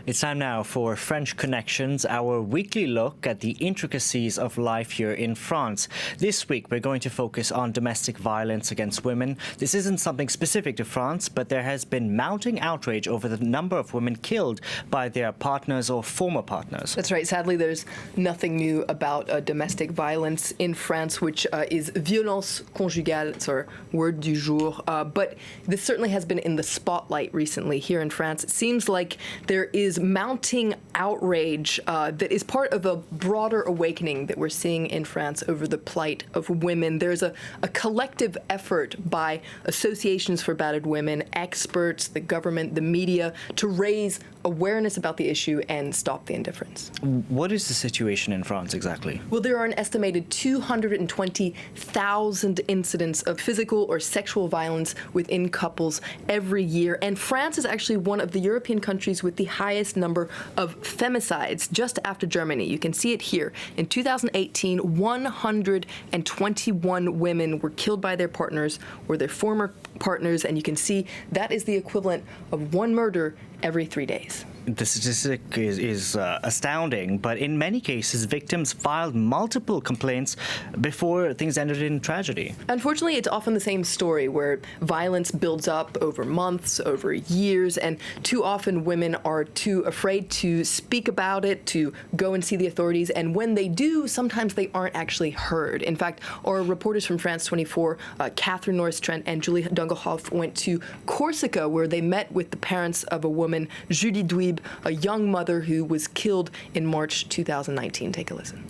It's time now for French Connections, our weekly look at the intricacies of life here in France. This week, we're going to focus on domestic violence against women. This isn't something specific to France, but there has been mounting outrage over the number of women killed by their partners or former partners. That's right. Sadly, there's nothing new about domestic violence in France, which is violence conjugale. It's our word du jour. But this certainly has been in the spotlight recently here in France. It seems like there is mounting outrage that is part of a broader awakening that we're seeing in France over the plight of women. There's a collective effort by associations for battered women, experts, the government, the media, to raise awareness about the issue and stop the indifference. What is the situation in France exactly? Well, there are an estimated 220,000 incidents of physical or sexual violence within couples every year. And France is actually one of the European countries with the highest number of femicides, just after Germany. You can see it here. In 2018, 121 women were killed by their partners or their former partners, and you can see that is the equivalent of one murder every 3 days. The statistic is astounding, but in many cases, victims filed multiple complaints before things ended in tragedy. Unfortunately, it's often the same story where violence builds up over months, over years, and too often women are too afraid to speak about it, to go and see the authorities, and when they do, sometimes they aren't actually heard. In fact, our reporters from France 24, Catherine Norris-Trent and Julie Dungelhoff, went to Corsica, where they met with the parents of a woman, Julie Dweeb, a young mother who was killed in March 2019. Take a listen.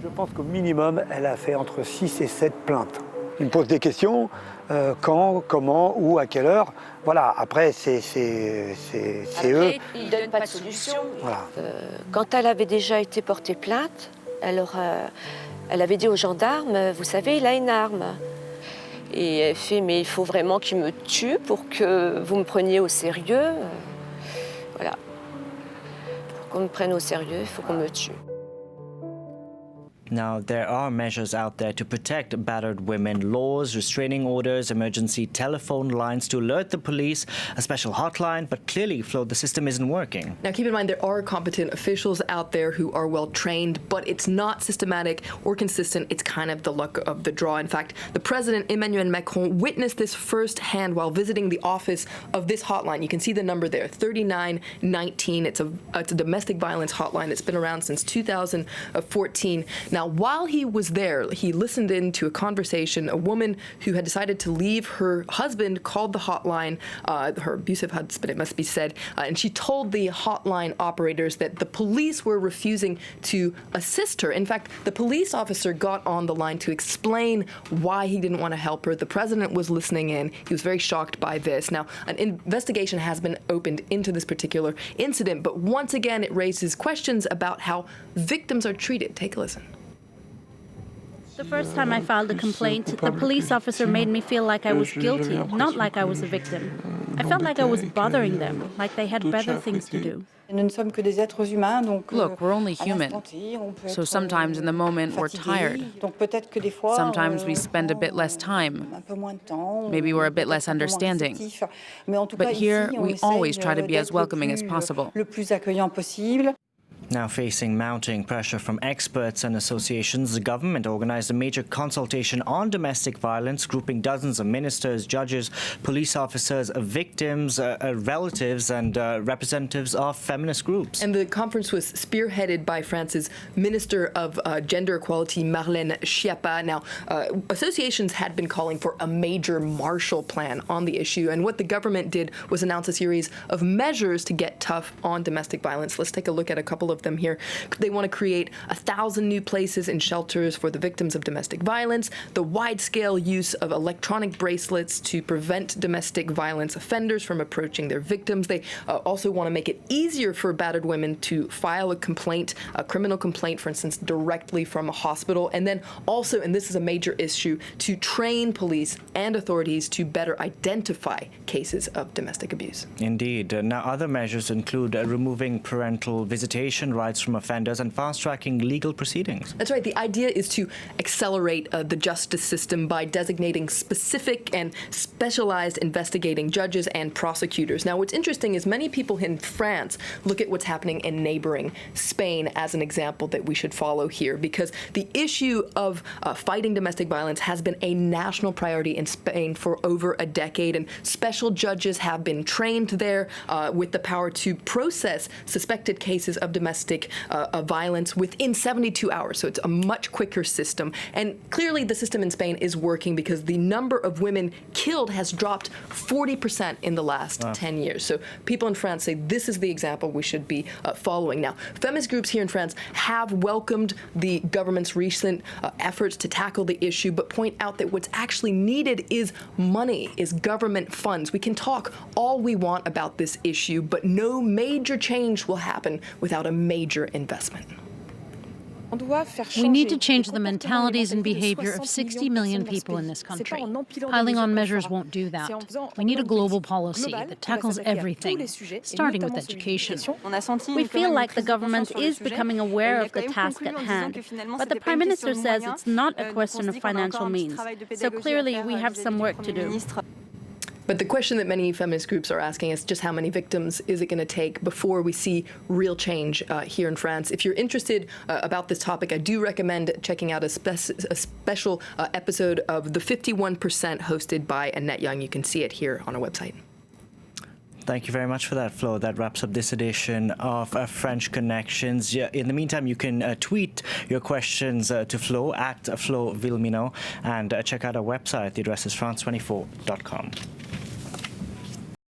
Je pense qu'au minimum, elle a fait entre 6 et 7 plaintes. Ils me posent des questions, quand, comment, où, à quelle heure. Voilà, après, c'est eux. Ils ne donnent pas de solution. Voilà. Quand elle avait déjà été portée plainte, alors elle avait dit aux gendarmes, vous savez, il a une arme. Et elle fait, mais il faut vraiment qu'il me tue pour que vous me preniez au sérieux. Voilà. Pour qu'on me prenne au sérieux, il faut qu'on me tue. Now, there are measures out there to protect battered women, laws, restraining orders, emergency telephone lines to alert the police, a special hotline, but clearly, Flo, the system isn't working. Now, keep in mind, there are competent officials out there who are well trained, but it's not systematic or consistent. It's kind of the luck of the draw. In fact, the president, Emmanuel Macron, witnessed this firsthand while visiting the office of this hotline. You can see the number there, 3919. It's a domestic violence hotline that's been around since 2014. Now, while he was there, he listened in to a conversation. A woman who had decided to leave her husband called the hotline, her abusive husband, it must be said, and she told the hotline operators that the police were refusing to assist her. In fact, the police officer got on the line to explain why he didn't want to help her. The president was listening in. He was very shocked by this. Now, an investigation has been opened into this particular incident, but once again, it raises questions about how victims are treated. Take a listen. The first time I filed a complaint, the police officer made me feel like I was guilty, not like I was a victim. I felt like I was bothering them, like they had better things to do. Look, we're only human, so sometimes in the moment we're tired. Sometimes we spend a bit less time. Maybe we're a bit less understanding. But here, we always try to be as welcoming as possible. Now facing mounting pressure from experts and associations, the government organized a major consultation on domestic violence, grouping dozens of ministers, judges, police officers, victims, relatives, and representatives of feminist groups. And the conference was spearheaded by France's Minister of Gender Equality, Marlène Schiappa. Now, associations had been calling for a major Marshall Plan on the issue, and what the government did was announce a series of measures to get tough on domestic violence. Let's take a look at a couple of them here. They want to create 1,000 new places in shelters for the victims of domestic violence, the wide-scale use of electronic bracelets to prevent domestic violence offenders from approaching their victims. They also want to make it easier for battered women to file a complaint, a criminal complaint, for instance, directly from a hospital. And then also, and this is a major issue, to train police and authorities to better identify cases of domestic abuse. Indeed. Now, other measures include removing parental visitation extraction rights from offenders and fast-tracking legal proceedings. That's right. The idea is to accelerate the justice system by designating specific and specialized investigating judges and prosecutors. Now, what's interesting is many people in France look at what's happening in neighboring Spain as an example that we should follow here, because the issue of fighting domestic violence has been a national priority in Spain for over a decade, and special judges have been trained there with the power to process suspected cases of domestic violence within 72 hours. So it's a much quicker system. And clearly the system in Spain is working because the number of women killed has dropped 40% in the last 10 years. So people in France say this is the example we should be following. Now, feminist groups here in France have welcomed the government's recent efforts to tackle the issue, but point out that what's actually needed is money, is government funds. We can talk all we want about this issue, but no major change will happen without a major investment. We need to change the mentalities and behavior of 60 million people in this country. Piling on measures won't do that. We need a global policy that tackles everything, starting with education. We feel like the government is becoming aware of the task at hand, but the Prime Minister says it's not a question of financial means. So clearly we have some work to do. But the question that many feminist groups are asking is just how many victims is it going to take before we see real change here in France? If you're interested about this topic, I do recommend checking out a special episode of The 51% hosted by Annette Young. You can see it here on our website. Thank you very much for that, Flo. That wraps up this edition of French Connections. In the meantime, you can tweet your questions to Flo at VILLEMINOT and check out our website. The address is france24.com.